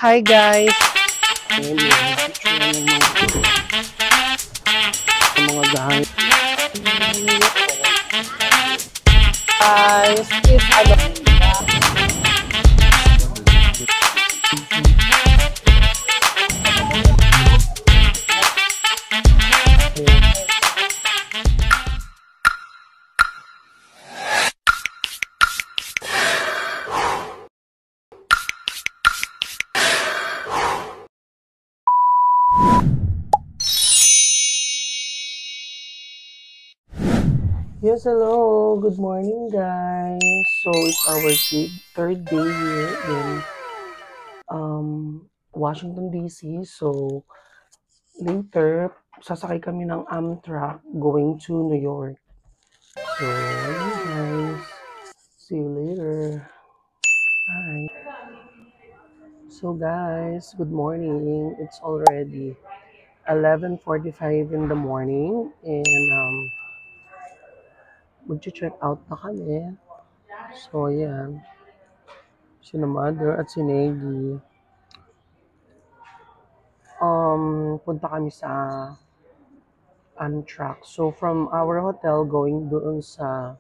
Hi guys! Ayan yun. Mga gamit. Guys, please ano. Yes, hello. Good morning, guys. So, it's our third day here in Washington, D.C. So, later, sasakay kami ng Amtrak going to New York. So, ayun, guys. See you later. Bye. So, guys, good morning. It's already 11:45 in the morning and mag-check out na kami. So, ayan. Si Mother at si Negi. Punta kami sa Amtrak. So, from our hotel, going doon sa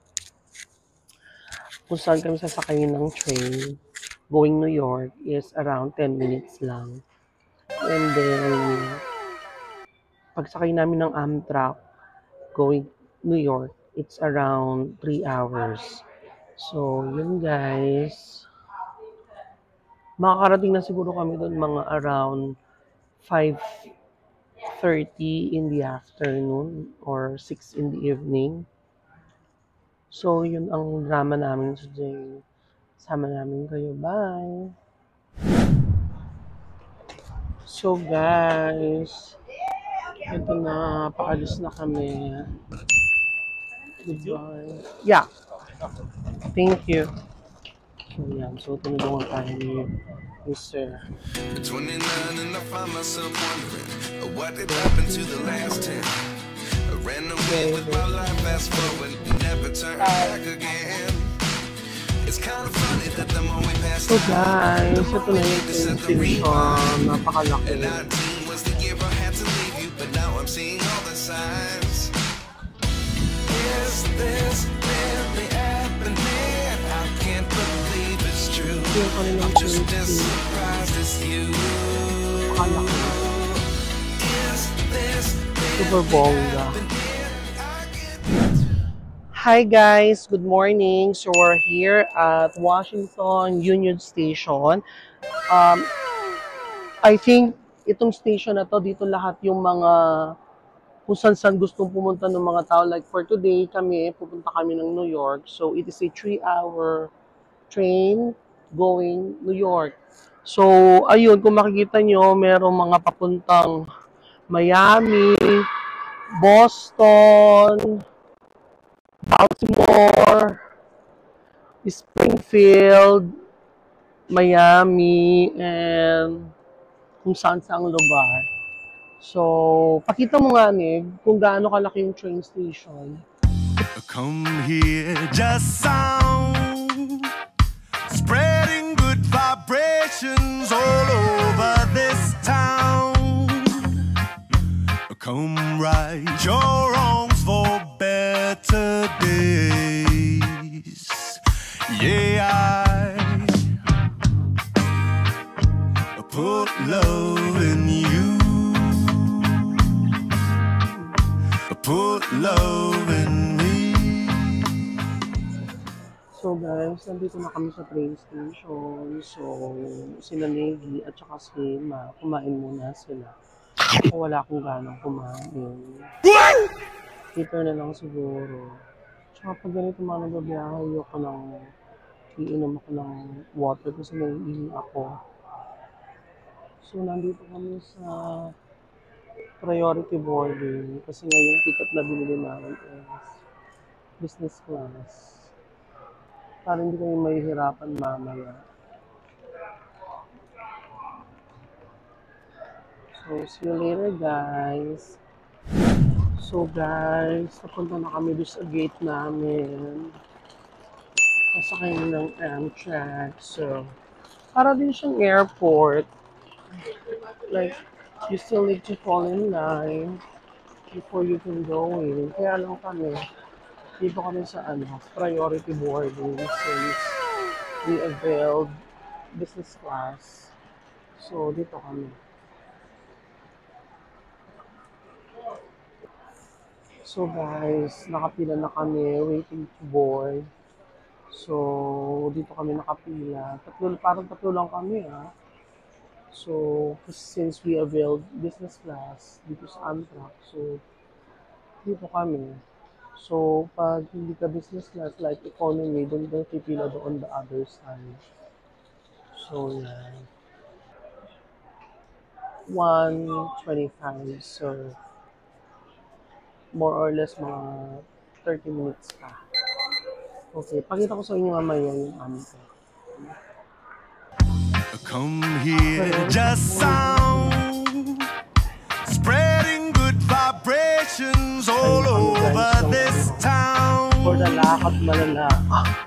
kung saan kami sasakayin ng train, going New York, is around 10 minutes lang. And then, pagsakay namin ng Amtrak, going New York, it's around 3 hours. So, yun guys. Makakarating na siguro kami doon mga around 5:30 in the afternoon or 6 in the evening. So, yun ang drama namin today. Sama namin kayo. Bye! So, guys, ito na, paalis na kami. Goodbye. Yeah. Thank you. So, yan. So, tinulungan tayo ni Mr. 29 and I find myself wondering what did happen to the last 10. I ran away with my life, fast forward, never turn back again. It's kind of funny that the more we pass So guys, ito na yung station. Napakalaki. and 19 was the year I had to leave you, but now I'm seeing all the signs. Is this really happening? I can't believe it's true. I'm just as surprised as you. Napakalaki. Is this Super bongga. Hi guys, good morning. So we're here at Washington Union Station. I think itong station na to, dito lahat yung mga kung saan gustong pumunta ng mga tao. Like for today, pupunta kami ng New York. So it is a 3-hour train going New York. So ayun, kung makikita nyo, merong mga papuntang Miami, Boston, Baltimore, Springfield, Miami, and kung saan-saang lugar. So, pakita mo nga, Nig, kung gaano kalaki yung train station. Come here, just sound, spreading good vibrations all over this town. Come right your wrongs for better days. Yeah, I put love in you. Put love in me. So guys, nandito na kami sa train station. So, sila Negi at saka si Ma, kumain muna sila. Ako wala akong ganang kumain. Later na lang siguro. Tsaka pag ganito mga nagbabiyahe, ayoko nang iinom ako ng water kasi naiihi ako. So, nandito kami sa priority boarding kasi nga yung ticket na binili namin is business class. Para hindi kami mahihirapan mamaya. So, see you later guys. So guys, napunta na kami doon sa gate namin. Pasakay ng Amtrak. So, para din siyang airport. Like, you still need to fall in line before you can go in. Kaya lang kami, dito kami sa priority boarding since we availed business class. So, dito kami. So guys, nakapila na kami, waiting to board. So, dito kami nakapila. Parang tatlo lang kami So, since we availed business class dito sa Amtrak, so, dito kami. So, pag hindi ka business class, like economy, doon ka pipila doon the other side. So, yan. 1:25. So, more or less mga 30 minutes pa. Okay, pakita ko sa inyo mamaya yung Amtrak. Come here, just sound, spreading good vibrations all over this For the town. lakad malala.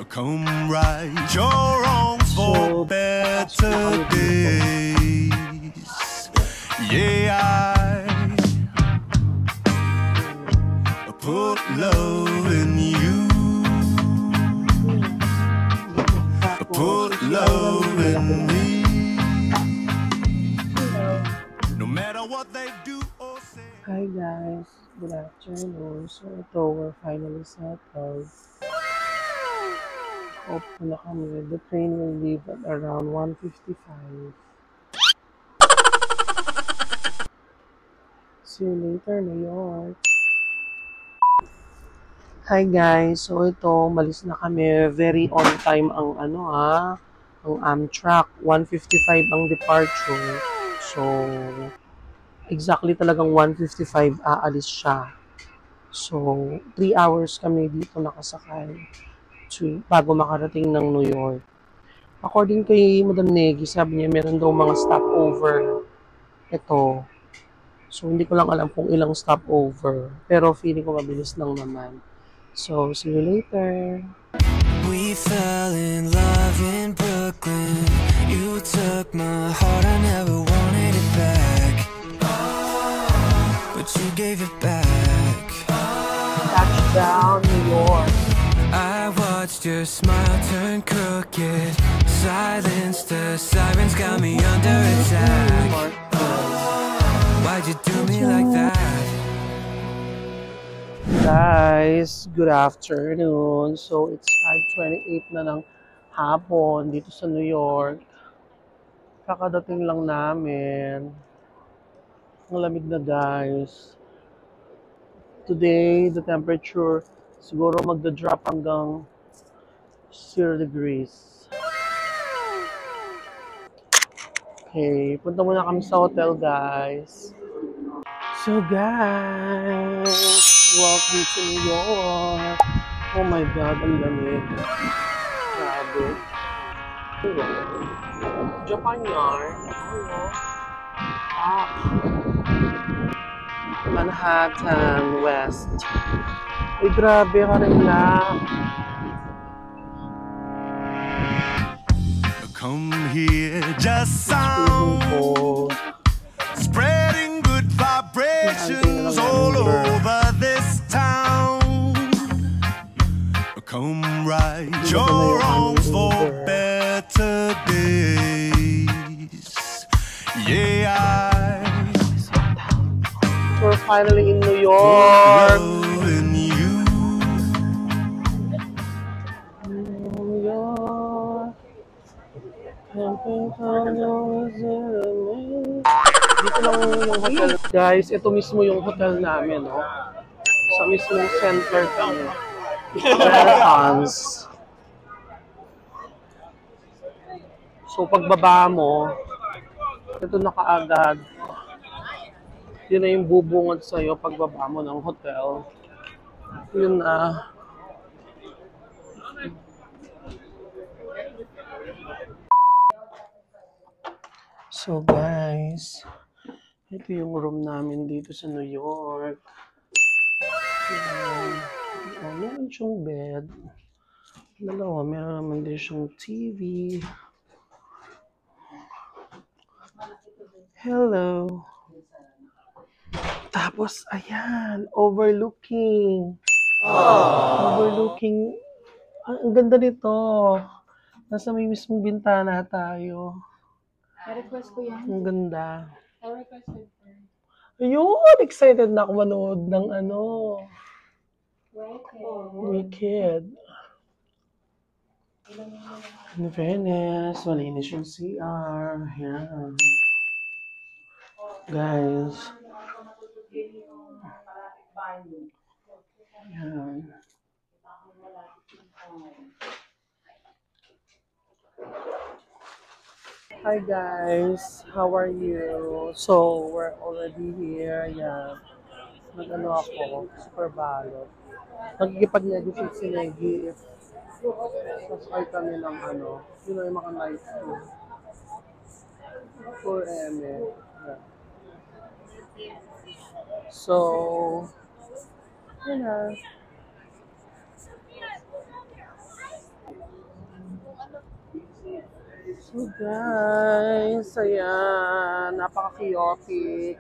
Come right your wrongs for better days. Yeah, I put love in you. I put love in me. No matter what they do or say. Hi guys, good afternoon. So ito, we're finally settled. Hope na kami. The train will leave at around 1:55. See you later, New York. Hi guys, so ito, malis na kami. Very on time ang ang Amtrak. 1:55 ang departure. So, exactly talagang 1:55 aalis siya. So, 3 hours kami dito nakasakay bago makarating ng New York. According kay Madam Negi, sabi niya meron daw mga stopover ito. So, hindi ko lang alam kung ilang stopover. Pero feeling ko mabilis lang naman. So, see you later. We fell in love in Brooklyn. You took my heart, I never wanted it back. But you gave it back. Touchdown, New York. I watched your smile turn crooked. Silence, the sirens got me under attack. Why'd you do me like that? Guys, good afternoon. So, it's 5:28 na ng hapon dito sa New York. Kakadating lang namin. Ang lamig na guys. Today, the temperature siguro magda-drop hanggang 0 degrees. Okay, punta muna kami sa hotel guys. So guys, welcome to New York. Oh my God, ang lamig. Grabe. Japan yarn. Manhattan West. Ay, grabe ka rin lang. Come here, just sound, spreading good vibrations all over this town. Come right your wrongs for better days. Yeah, We're finally in New York. loving you. New York. Dito lang yung hotel. Guys, ito mismo yung hotel namin, no? Sa mismong center kami. Renaissance. So, pagbaba mo, ito na kaagad. Yun na yung bubungad sa'yo pagbaba mo ng hotel. Yun na. So guys, ito yung room namin dito sa New York. Meron siyang bed. Dalawa, meron naman din siyang TV. Hello. Tapos, ayan, overlooking. Overlooking. Ang ganda nito. Nasa may mismong bintana tayo. Na-request ko yan. Ang ganda. I requested for Ayun, excited na ako manood ng ano, Wicked. In fairness, malinis yung CR. Ayan. Guys. Ayan. Hi guys, how are you? So, we're already here. Yeah. Nag-ano ako, super balot. Nagkikipag-negotiate si Negi if sasakay kami ng ano, yun know, yung mga night tour. For Eme. Yeah. So, yun na. So guys, ayan, napaka-chaotic.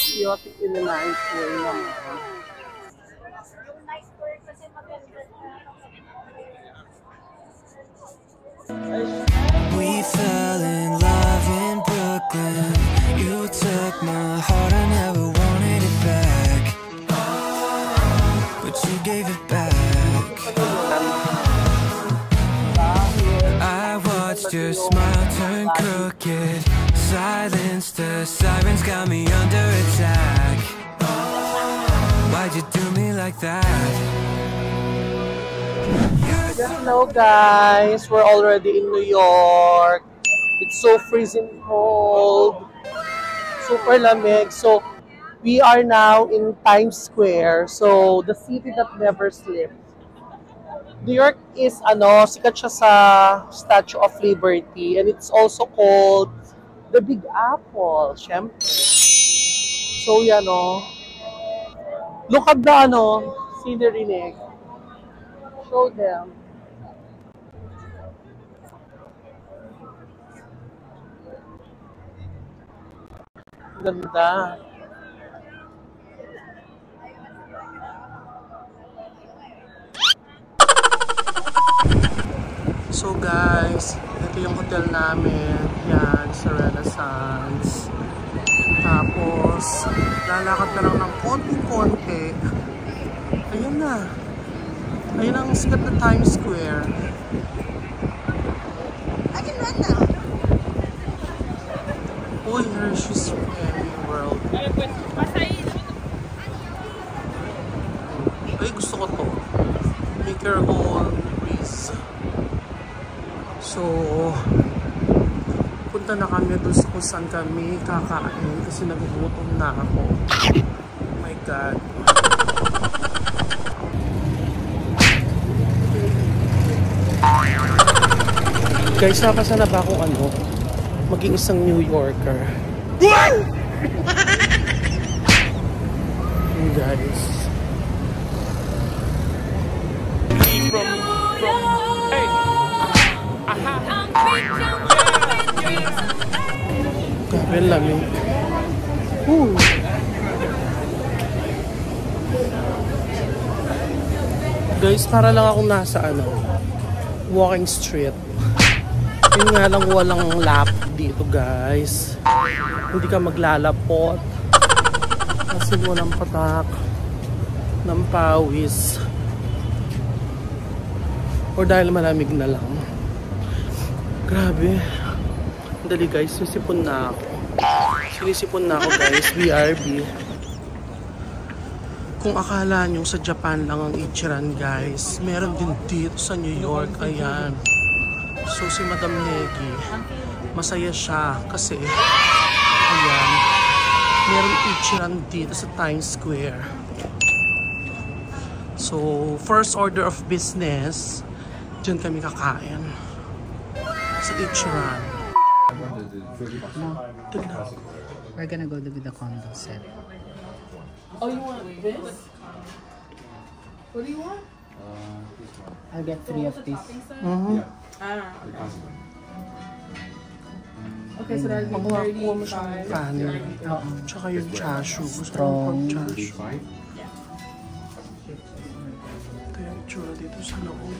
Chaotic in a nice way naman. We fell in love in Brooklyn. You took my heart, I never wanted it back. But you gave it back. I watched your smile turn crooked. Silence, the sirens got me under attack. Why'd you do me like that? Hello guys, we're already in New York. It's so freezing cold. Super lamig. So, we are now in Times Square. So, the city that never sleeps. New York is sikat siya sa Statue of Liberty, and it's also called the Big Apple, syempre. So yan look at the scenery, Nick. Show them. Ganda. So guys, ito yung hotel namin. Yan, sa Renaissance. Tapos, lalakad na lang ng konting-konti. Ayun na. Ayun ang sikat na Times Square. I can run now. Uy, Hershey's Berry World. Ay, gusto ko to. Make your own breeze. So, punta na kami doon sa kung saan kami kakain kasi nagugutom na ako. Oh my God. Guys, nakasana ba akong maging isang New Yorker? Guys. Grabe lamig. Guys, para lang akong nasa walking street. Yun nga lang walang lap dito guys. Hindi ka maglalapot. Kasi walang patak ng pawis. Or dahil malamig na lang. Grabe. Dali guys, sinisipon na ako. Sinisipon na ako guys, BRB. Kung akala nyo sa Japan lang ang Ichiran guys, meron din dito sa New York. Ayan. So si Madam Negi, masaya siya kasi ayan, meron Ichiran dito sa Times Square. So first order of business, dyan kami kakain sa Ichiran. We're gonna go to the condo set. Oh, you want this? What do you want? I'll get 3 of these. Mm-hmm. Okay, so that'd be Kuha mo siyang kanin. Oo. Tsaka yung chashu. Gusto ko Strong. yung chashu. Ito yung itsura dito sa loob.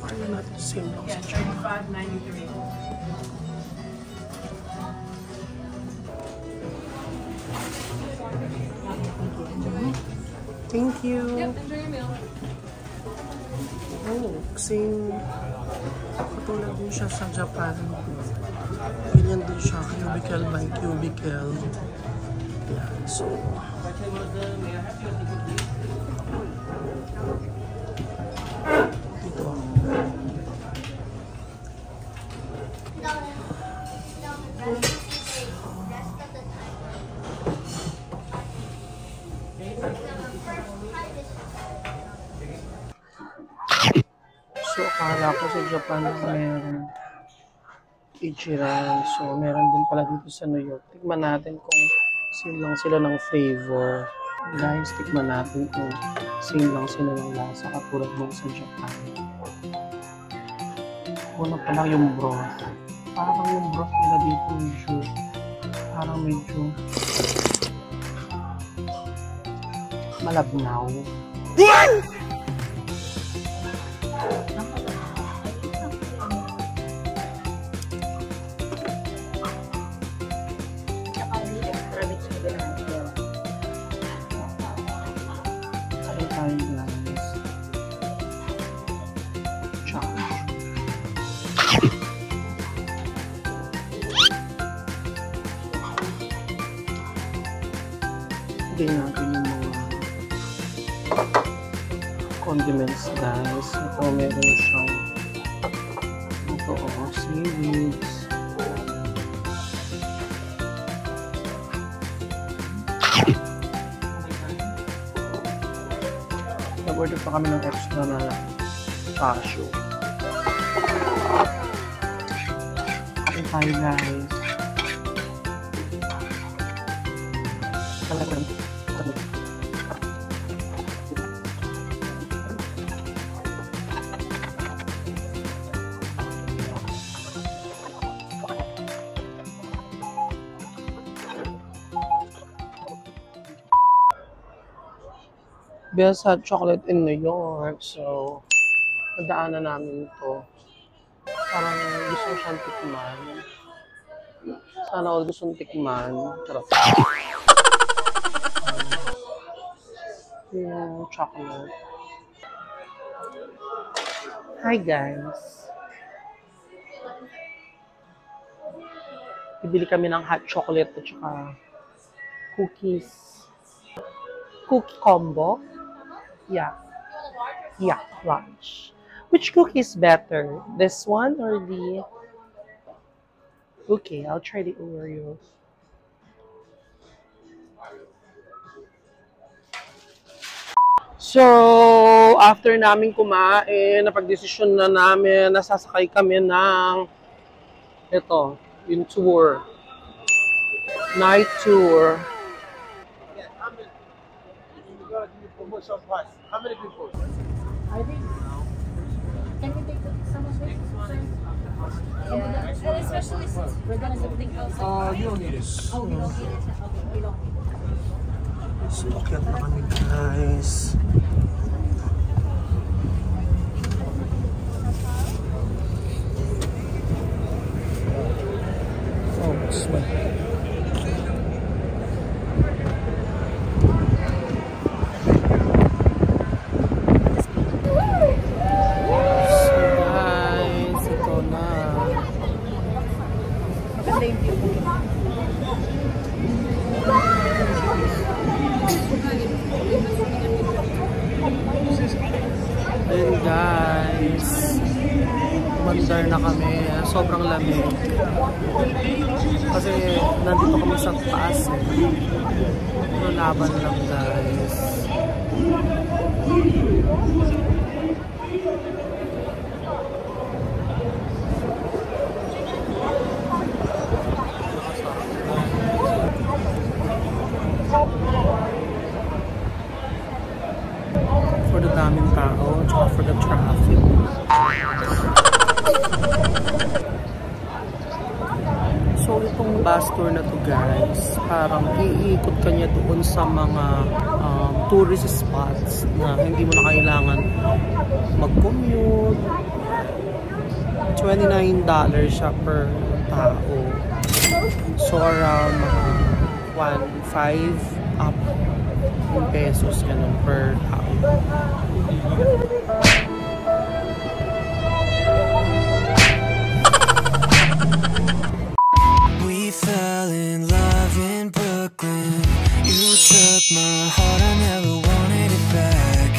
Tingnan natin, same lang sa tsura. Thank you. Yep, enjoy your meal. Oh, kasing katulad din siya sa Japan. Ganyan din siya, cubicle by cubicle. Yeah, so... Dito. So, akala ko sa Japan meron Ichiran. So, meron din pala dito sa New York. Tikman natin kung same lang sila ng flavor. Guys, tikman natin kung same lang sila ng lasa katulad mo sa Japan. Una pa lang yung broth. Parang yung broth nila dito medyo malabnaw. Higay natin yung mga condiments, guys. Ito, meron siyang seaweeds. Nag-order pa kami ng extra na cashew. Kain tayo, guys. Best hot chocolate in New York. So, nadaanan namin ito. Parang gusto siyang tikman. Sana all gustong tikman. Charot. Yung chocolate. Hi guys. Bibili kami ng hot chocolate at saka cookies. Cookie combo. Yeah, large. Which cookie is better? This one or the... Okay, I'll try the Oreo. So, after namin kumain, napag-desisyon na namin, nasasakay kami ng ito, yung tour. Night tour. How many people? I think. Can we take some of it? Yeah. Especially since we're gonna do things outside. You don't need it. Oh, we don't need it. Okay, we don't need it. So, akyat na kami, guys. Oh, sweat. Then guys, mandar na kami. Sobrang lamig. Kasi nandito kami sa taas. Pero laban lang guys. For the daming tao, tsaka for the traffic. bus tour na to guys, parang iikot ka niya doon sa mga tourist spots na hindi mo na kailangan mag-commute. $29 siya per tao. So around 1.5 up in pesos ganun per tao. We fell in love in Brooklyn. You took my heart, I never wanted it back.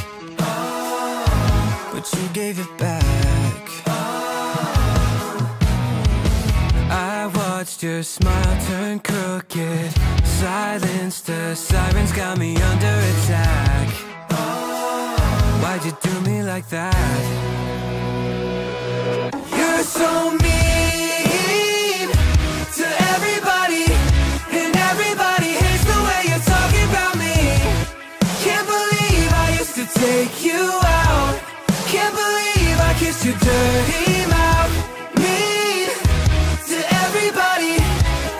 But you gave it back. I watched your smile turn crooked. Silence, the sirens got me under attack. Why'd you do me like that? You're so mean to everybody, and everybody hates the way you're talking about me. Can't believe I used to take you out. Can't believe I kissed your dirty mouth. Mean to everybody,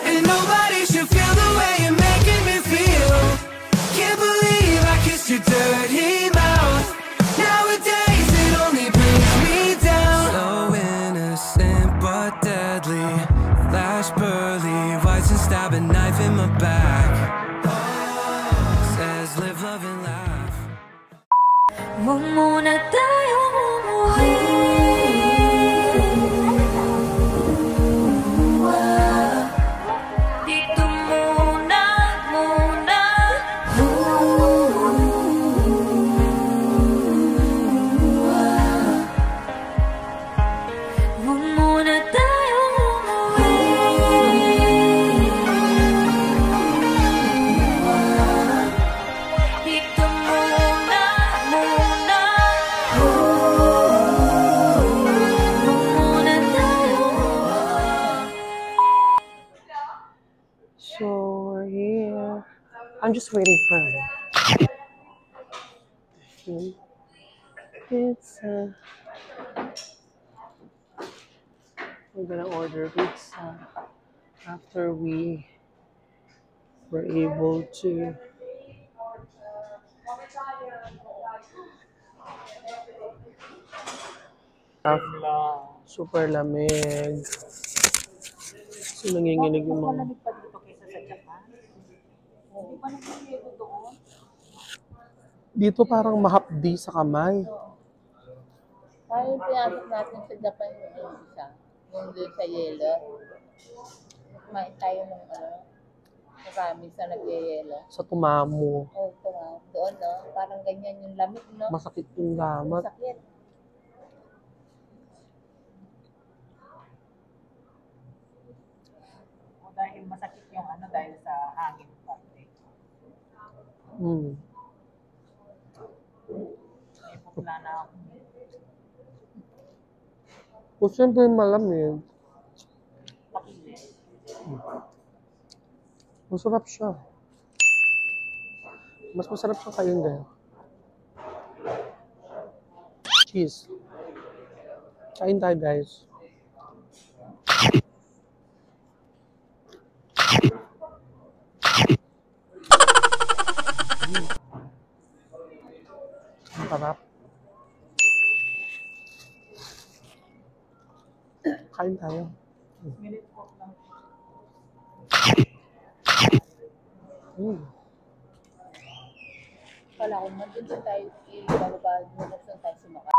and nobody should feel the way you're making me feel. Can't believe I kissed your dirty mouth. Nowadays it only brings me down. So innocent but deadly. Flash pearly whites and stab a knife in my back. Says live, love and laugh. Huwag muna tayong umuwi. Dito muna. Huwag muna tayong umuwi. Dito muna. So we're here. I'm just waiting for pizza. We're gonna order pizza after we were able to super lamig. So nanginginig yung mga Malamig pa dito kaysa sa Japan. Hindi pa nagpapito doon. dito parang mahapdi sa kamay. Tayo pinasok natin sa Japan yung isa. Yung doon sa yelo. Kumain tayo ng marami sa nagyayelo. Sa tumamo. Oo, doon no. Parang ganyan yung lamig no. Masakit yung gamat. Masakit. O dahil masakit yung dahil sa hangin parte. May putla na ako. Kung siyempre malamig, masarap siya. Mas masarap siya kayong gaya. Cheese. Kain tayo guys. Ang sarap. Kain tayo. Kala ko man dun sa tayo, ibababa mo na tayo sumakay.